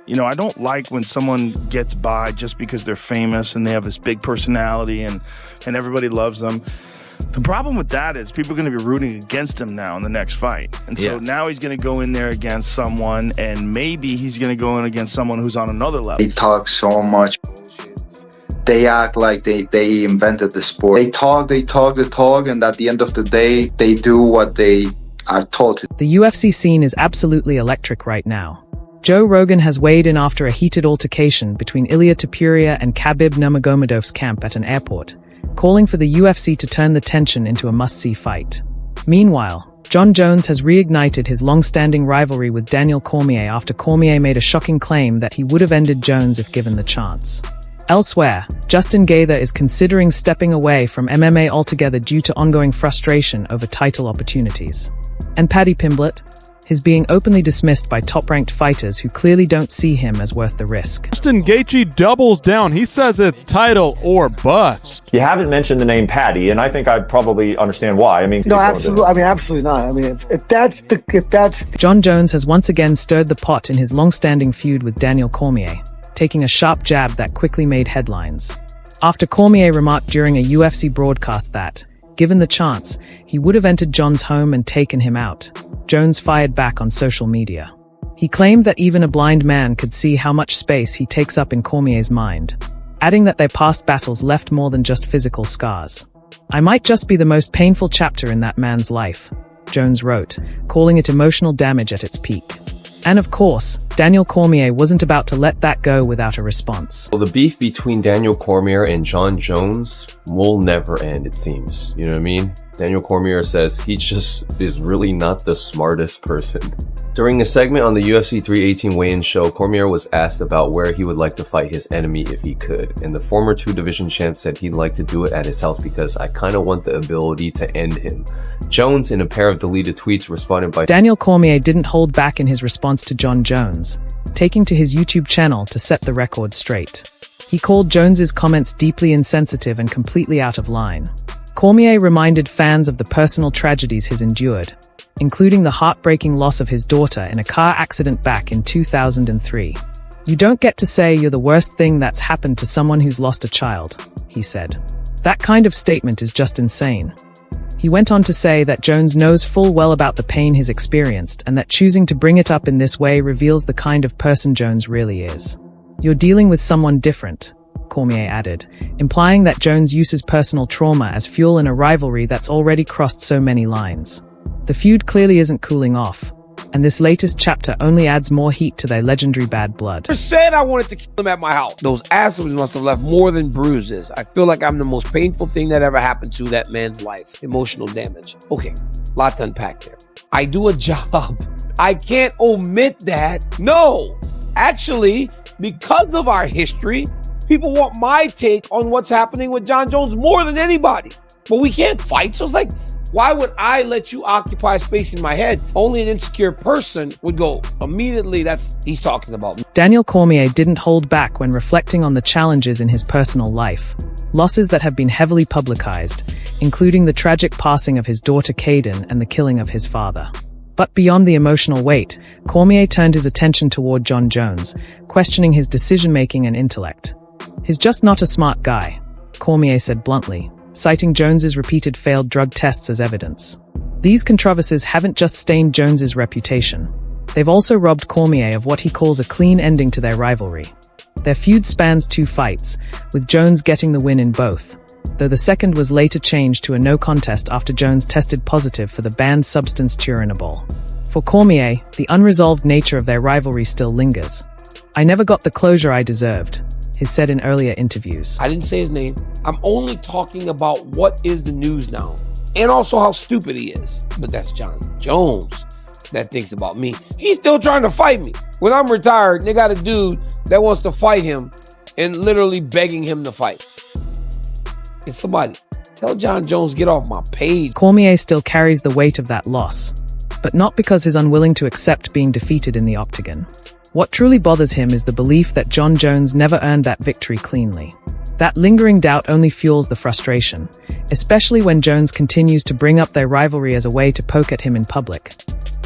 You know, I don't like when someone gets by just because they're famous and they have this big personality and everybody loves them. The problem with that is people are going to be rooting against him now in the next fight. And so now he's going to go in there against someone, and maybe he's going to go in against someone who's on another level. They talk so much. They act like they invented the sport. They talk, and at the end of the day, they do what they are told to. The UFC scene is absolutely electric right now. Joe Rogan has weighed in after a heated altercation between Ilia Topuria and Khabib Nurmagomedov's camp at an airport, calling for the UFC to turn the tension into a must-see fight. Meanwhile, Jon Jones has reignited his long-standing rivalry with Daniel Cormier after Cormier made a shocking claim that he would have ended Jones if given the chance. Elsewhere, Justin Gaethje is considering stepping away from MMA altogether due to ongoing frustration over title opportunities. And Paddy Pimblett is being openly dismissed by top-ranked fighters who clearly don't see him as worth the risk. Justin Gaethje doubles down. He says it's title or bust. You haven't mentioned the name Paddy, and I think I'd probably understand why. No, absolutely. Absolutely not. If that's Jon Jones has once again stirred the pot in his long-standing feud with Daniel Cormier, taking a sharp jab that quickly made headlines. After Cormier remarked during a UFC broadcast that, given the chance, he would have entered Jon's home and taken him out, Jones fired back on social media. He claimed that even a blind man could see how much space he takes up in Cormier's mind, adding that their past battles left more than just physical scars. "I might just be the most painful chapter in that man's life," Jones wrote, calling it emotional damage at its peak. And of course, Daniel Cormier wasn't about to let that go without a response. Well, the beef between Daniel Cormier and Jon Jones will never end, it seems. You know what I mean? Daniel Cormier says he just is really not the smartest person. During a segment on the UFC 318 weigh-in show, Cormier was asked about where he would like to fight his enemy if he could, and the former two-division champ said he'd like to do it at his house because I kind of want the ability to end him. Jones, in a pair of deleted tweets, responded by Daniel Cormier didn't hold back in his response to Jon Jones, taking to his YouTube channel to set the record straight. He called Jones's comments deeply insensitive and completely out of line. Cormier reminded fans of the personal tragedies he's endured, including the heartbreaking loss of his daughter in a car accident back in 2003. "You don't get to say you're the worst thing that's happened to someone who's lost a child," he said. "That kind of statement is just insane." He went on to say that Jones knows full well about the pain he's experienced and that choosing to bring it up in this way reveals the kind of person Jones really is. "You're dealing with someone different," Cormier added, implying that Jones uses personal trauma as fuel in a rivalry that's already crossed so many lines. The feud clearly isn't cooling off, and this latest chapter only adds more heat to their legendary bad blood. I said I wanted to kill him at my house. Those assholes must have left more than bruises. I feel like I'm the most painful thing that ever happened to that man's life. Emotional damage. Okay, lot to unpack there. I do a job. I can't omit that. No, actually, because of our history, people want my take on what's happening with Jon Jones more than anybody. But we can't fight, so it's like, why would I let you occupy space in my head? Only an insecure person would go, immediately, he's talking about me. Daniel Cormier didn't hold back when reflecting on the challenges in his personal life. Losses that have been heavily publicized, including the tragic passing of his daughter Caden and the killing of his father. But beyond the emotional weight, Cormier turned his attention toward Jon Jones, questioning his decision-making and intellect. "He's just not a smart guy," Cormier said bluntly, citing Jones's repeated failed drug tests as evidence. These controversies haven't just stained Jones's reputation. They've also robbed Cormier of what he calls a clean ending to their rivalry. Their feud spans 2 fights, with Jones getting the win in both, though the second was later changed to a no contest after Jones tested positive for the banned substance turinabol. For Cormier, the unresolved nature of their rivalry still lingers. "I never got the closure I deserved," he said in earlier interviews. I didn't say his name. I'm only talking about what is the news now, and also how stupid he is. But that's Jon Jones that thinks about me. He's still trying to fight me. When I'm retired, they got a dude that wants to fight him and literally begging him to fight. And somebody, tell Jon Jones, get off my page. Cormier still carries the weight of that loss, but not because he's unwilling to accept being defeated in the octagon. What truly bothers him is the belief that Jon Jones never earned that victory cleanly. That lingering doubt only fuels the frustration, especially when Jones continues to bring up their rivalry as a way to poke at him in public.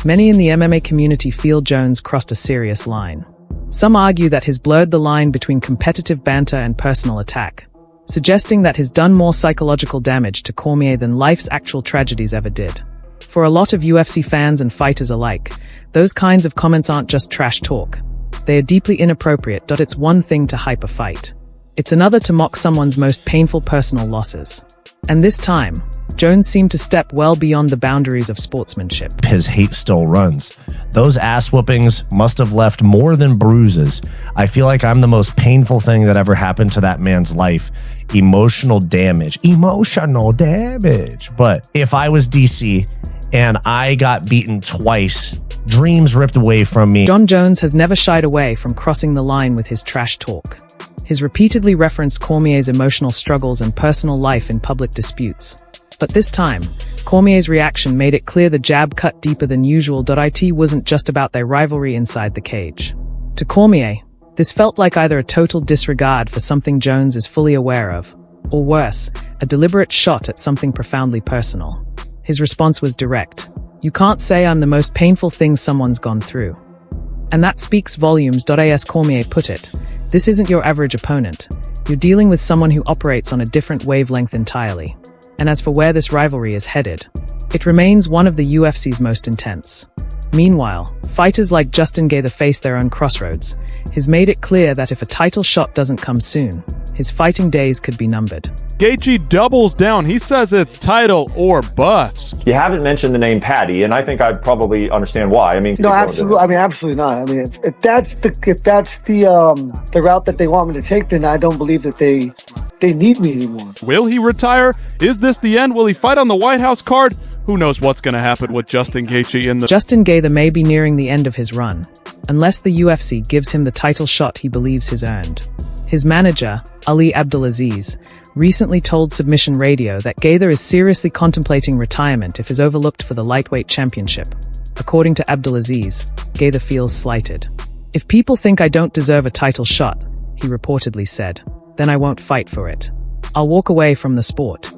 Many in the MMA community feel Jones crossed a serious line. Some argue that he's blurred the line between competitive banter and personal attack, suggesting that he's done more psychological damage to Cormier than life's actual tragedies ever did. For a lot of UFC fans and fighters alike, those kinds of comments aren't just trash talk. They are deeply inappropriate. It's one thing to hype a fight. It's another to mock someone's most painful personal losses. And this time, Jones seemed to step well beyond the boundaries of sportsmanship. His hate still runs. Those ass whoopings must have left more than bruises. I feel like I'm the most painful thing that ever happened to that man's life. Emotional damage. Emotional damage. But if I was DC and I got beaten twice, dreams ripped away from me. Jon Jones has never shied away from crossing the line with his trash talk. He's repeatedly referenced Cormier's emotional struggles and personal life in public disputes. But this time, Cormier's reaction made it clear the jab cut deeper than usual. It wasn't just about their rivalry inside the cage. To Cormier, this felt like either a total disregard for something Jones is fully aware of, or worse, a deliberate shot at something profoundly personal. His response was direct. "You can't say I'm the most painful thing someone's gone through." And that speaks volumes. As Cormier put it, this isn't your average opponent. You're dealing with someone who operates on a different wavelength entirely. And as for where this rivalry is headed, it remains one of the UFC's most intense. Meanwhile, fighters like Justin Gaethje face their own crossroads. He's made it clear that if a title shot doesn't come soon, his fighting days could be numbered. Gaethje doubles down. He says it's title or bust. You haven't mentioned the name Paddy, and I think I'd probably understand why. I mean, No, absolutely. I mean, absolutely not. I mean, if that's the route that they want me to take, then I don't believe that they need me anymore. Will he retire? Is this the end? Will he fight on the White House card? Who knows what's going to happen with Justin Gaethje in the... Justin Gaethje may be nearing the end of his run, unless the UFC gives him the title shot he believes he's earned. His manager, Ali Abdelaziz, recently told Submission Radio that Gaethje is seriously contemplating retirement if he's overlooked for the lightweight championship. According to Abdelaziz, Gaethje feels slighted. "If people think I don't deserve a title shot," he reportedly said, "then I won't fight for it. I'll walk away from the sport."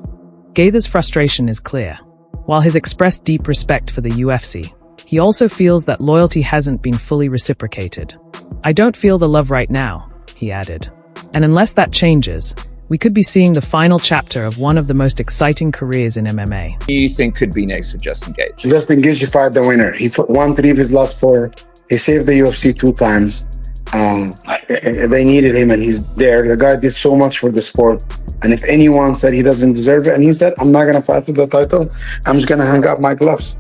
Gaethje's frustration is clear. While he's expressed deep respect for the UFC, he also feels that loyalty hasn't been fully reciprocated. "I don't feel the love right now," he added. And unless that changes, we could be seeing the final chapter of one of the most exciting careers in MMA. Who do you think could be next for Justin Gaethje? Justin Gaethje fight the winner. He won 3 of his last 4. He saved the UFC 2 times. They needed him, and he's there. The guy did so much for the sport. And if anyone said he doesn't deserve it, and he said, "I'm not going to fight for the title, I'm just going to hang up my gloves."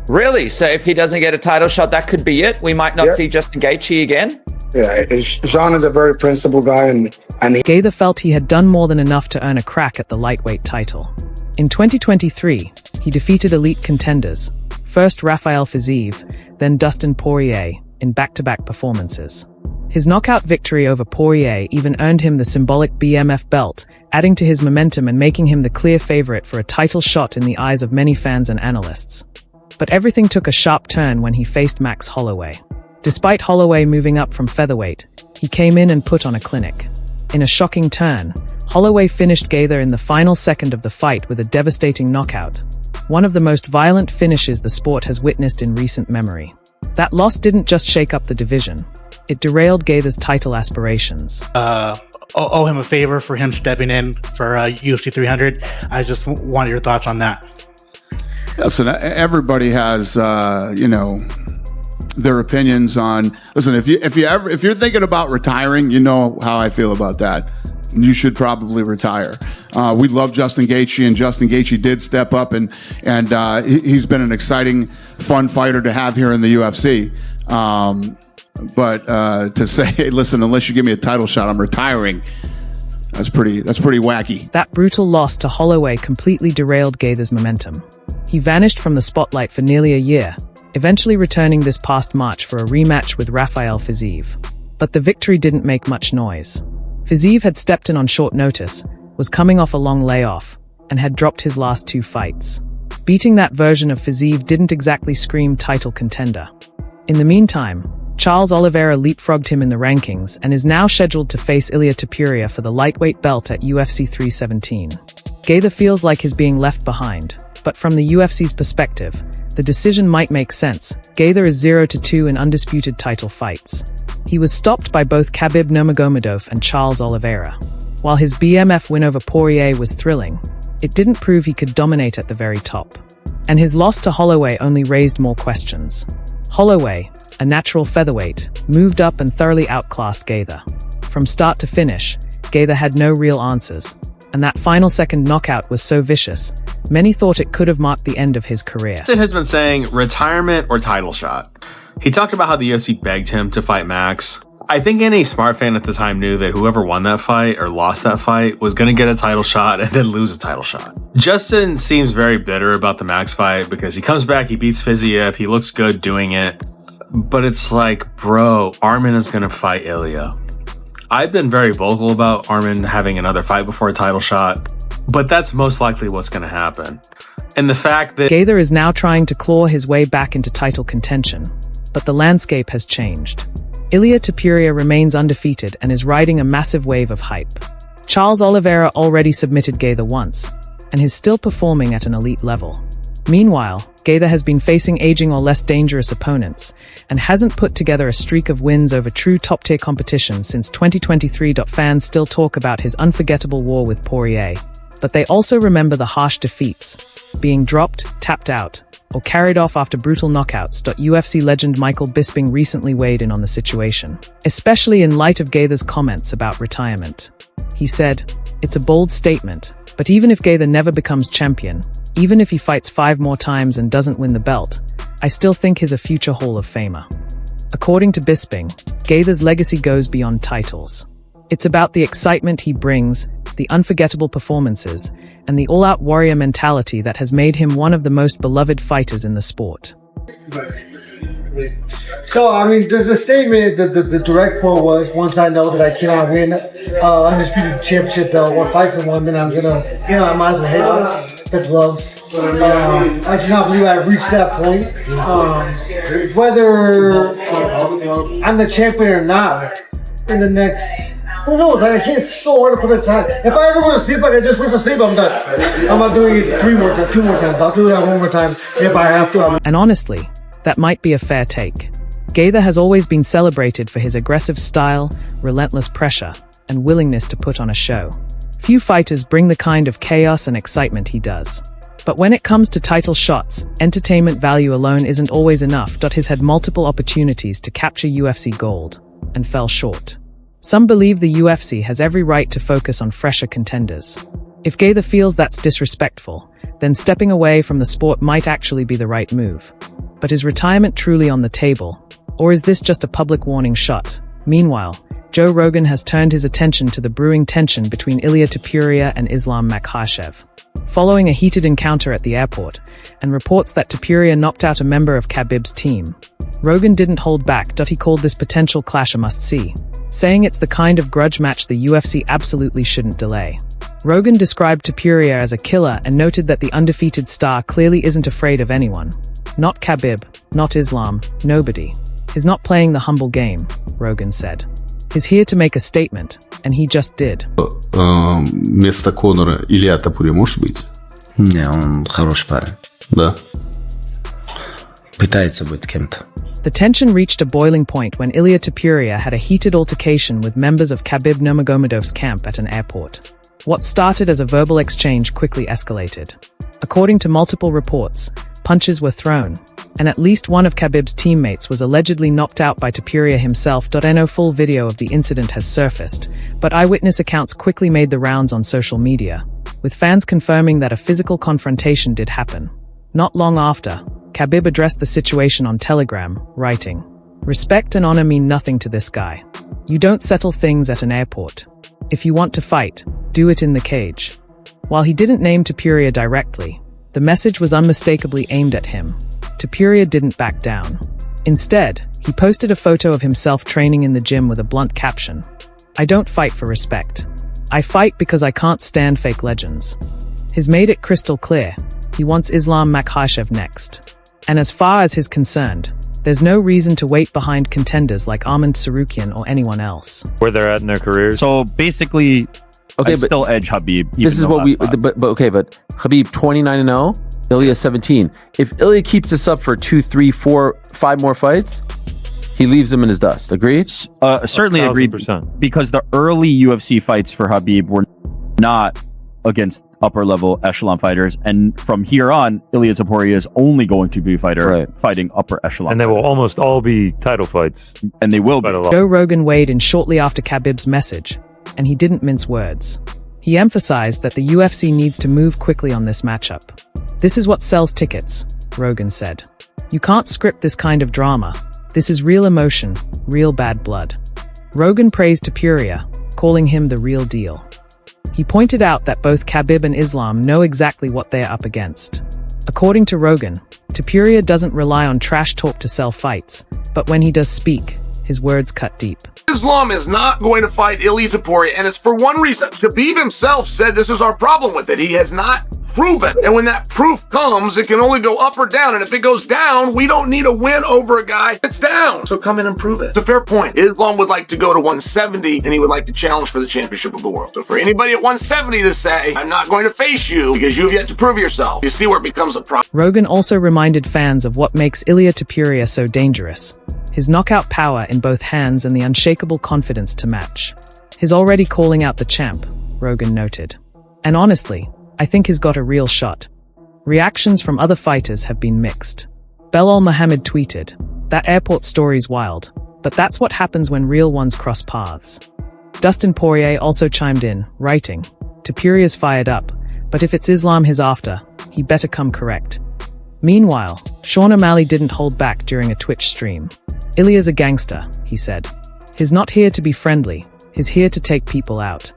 Really? So if he doesn't get a title shot, that could be it? We might not see Justin Gaethje again? Yeah, Jean is a very principled guy, and Gaethje felt he had done more than enough to earn a crack at the lightweight title. In 2023, he defeated elite contenders, first Rafael Fiziev, then Dustin Poirier, in back-to-back performances. His knockout victory over Poirier even earned him the symbolic BMF belt, adding to his momentum and making him the clear favorite for a title shot in the eyes of many fans and analysts. But everything took a sharp turn when he faced Max Holloway. Despite Holloway moving up from featherweight, he came in and put on a clinic. In a shocking turn, Holloway finished Gaethje in the final second of the fight with a devastating knockout, one of the most violent finishes the sport has witnessed in recent memory. That loss didn't just shake up the division, it derailed Gaethje's title aspirations. Owe him a favor for him stepping in for UFC 300. I just wanted your thoughts on that. Listen, everybody has, their opinions on. Listen, if you're thinking about retiring, you know how I feel about that. You should probably retire. We love Justin Gaethje, and Justin Gaethje did step up, and he's been an exciting, fun fighter to have here in the UFC. But to say, hey, listen, unless you give me a title shot, I'm retiring. That's pretty wacky. That brutal loss to Holloway completely derailed Gaethje's momentum. He vanished from the spotlight for nearly a year, eventually returning this past March for a rematch with Rafael Fiziev. But the victory didn't make much noise. Fiziev had stepped in on short notice, was coming off a long layoff, and had dropped his last 2 fights. Beating that version of Fiziev didn't exactly scream title contender. In the meantime, Charles Oliveira leapfrogged him in the rankings and is now scheduled to face Ilia Topuria for the lightweight belt at UFC 317. Gaethje feels like he's being left behind, but from the UFC's perspective, The decision might make sense. Gaither is 0-2 in undisputed title fights. He was stopped by both Khabib Nurmagomedov and Charles Oliveira. While his BMF win over Poirier was thrilling, it didn't prove he could dominate at the very top. And his loss to Holloway only raised more questions. Holloway, a natural featherweight, moved up and thoroughly outclassed Gaither. From start to finish, Gaither had no real answers. And that final second knockout was so vicious, many thought it could have marked the end of his career. It has been saying retirement or title shot. He talked about how the UFC begged him to fight Max. I think any smart fan at the time knew that whoever won that fight or lost that fight was going to get a title shot and then lose a title shot. Justin seems very bitter about the Max fight because he comes back, he beats Fiziev, he looks good doing it. But it's like, bro, Arman is going to fight Ilia. I've been very vocal about Arman having another fight before a title shot, but that's most likely what's going to happen. And the fact that Gaither is now trying to claw his way back into title contention, but the landscape has changed. Ilia Topuria remains undefeated and is riding a massive wave of hype. Charles Oliveira already submitted Gaither once, and is still performing at an elite level. Meanwhile, Gaither has been facing aging or less dangerous opponents, and hasn't put together a streak of wins over true top-tier competition since 2023. Fans still talk about his unforgettable war with Poirier, but they also remember the harsh defeats, being dropped, tapped out, or carried off after brutal knockouts. UFC legend Michael Bisping recently weighed in on the situation, especially in light of Gaither's comments about retirement. He said, "It's a bold statement, but even if Gaither never becomes champion, even if he fights 5 more times and doesn't win the belt, I still think he's a future Hall of Famer." According to Bisping, Gaither's legacy goes beyond titles. It's about the excitement he brings, the unforgettable performances, and the all-out warrior mentality that has made him one of the most beloved fighters in the sport. So, I mean, the statement, the direct quote was, once I know that I cannot win undisputed championship belt, or fight for one, then I'm gonna, I might as well hit the gloves. I do not believe I've reached that point. Whether I'm the champion or not in the next, who knows? I can't, it's so hard to put a time. If I ever go to sleep like I just went to sleep, I'm done. I'm not doing it 2 more times. I'll do that 1 more time if I have to. And honestly, that might be a fair take. Gaither has always been celebrated for his aggressive style, relentless pressure, and willingness to put on a show. Few fighters bring the kind of chaos and excitement he does. But when it comes to title shots, entertainment value alone isn't always enough. He's had multiple opportunities to capture UFC gold, and fell short. Some believe the UFC has every right to focus on fresher contenders. If Gaither feels that's disrespectful, then stepping away from the sport might actually be the right move. But is retirement truly on the table? Or is this just a public warning shot? Meanwhile, Joe Rogan has turned his attention to the brewing tension between Ilia Topuria and Islam Makhachev. Following a heated encounter at the airport, and reports that Topuria knocked out a member of Khabib's team, Rogan didn't hold back. He called this potential clash a must-see, saying it's the kind of grudge match the UFC absolutely shouldn't delay. Rogan described Topuria as a killer and noted that the undefeated star clearly isn't afraid of anyone. Not Khabib, not Islam, nobody. He's not playing the humble game, Rogan said. He's here to make a statement, and he just did. Вместо Конора Илья Topuria может быть? Не, он хороший парень. Да. Пытается быть кем-то. The tension reached a boiling point when Ilia Topuria had a heated altercation with members of Khabib Nurmagomedov's camp at an airport. What started as a verbal exchange quickly escalated. According to multiple reports, punches were thrown, and at least one of Khabib's teammates was allegedly knocked out by Topuria himself. No full video of the incident has surfaced, but eyewitness accounts quickly made the rounds on social media, with fans confirming that a physical confrontation did happen. Not long after, Khabib addressed the situation on Telegram, writing, "Respect and honor mean nothing to this guy. You don't settle things at an airport. If you want to fight, do it in the cage." While he didn't name Topuria directly, the message was unmistakably aimed at him. Topuria didn't back down. Instead, he posted a photo of himself training in the gym with a blunt caption, "I don't fight for respect. I fight because I can't stand fake legends." He's made it crystal clear. He wants Islam Makhachev next. And as far as he's concerned, there's no reason to wait behind contenders like Arman Tsarukyan or anyone else. Where they're at in their careers. So basically, Okay, I but still edge Habib. This is what we. But Habib 29-0. Ilia 17. If Ilia keeps this up for 2, 3, 4, 5 more fights, he leaves him in his dust. Agreed? Certainly agreed. Because the early UFC fights for Khabib were not against upper level echelon fighters, and from here on, Ilia Topuria is only going to be fighting upper echelon. And they will almost all be title fights. And they will be. Joe Rogan weighed in shortly after Khabib's message, and he didn't mince words. He emphasized that the UFC needs to move quickly on this matchup. This is what sells tickets, Rogan said. You can't script this kind of drama. This is real emotion, real bad blood. Rogan praised Topuria, calling him the real deal. He pointed out that both Khabib and Islam know exactly what they are up against. According to Rogan, Topuria doesn't rely on trash talk to sell fights, but when he does speak, his words cut deep. Islam is not going to fight Ilia Topuria, and it's for one reason. Khabib himself said this is our problem with it. He has not proven. And when that proof comes, it can only go up or down. And if it goes down, we don't need a win over a guy that's down. So come in and prove it. It's a fair point. Islam would like to go to 170, and he would like to challenge for the championship of the world. So for anybody at 170 to say, I'm not going to face you because you have yet to prove yourself, you see where it becomes a problem. Rogan also reminded fans of what makes Ilia Topuria so dangerous. His knockout power in both hands and the unshakable confidence to match. He's already calling out the champ, Rogan noted. And honestly, I think he's got a real shot. Reactions from other fighters have been mixed. Belal Muhammad tweeted, "That airport story's wild, but that's what happens when real ones cross paths." Dustin Poirier also chimed in, writing, "Topuria's fired up, but if it's Islam he's after, he better come correct." Meanwhile, Sean O'Malley didn't hold back during a Twitch stream. "Ilia's a gangster," he said. "He's not here to be friendly, he's here to take people out."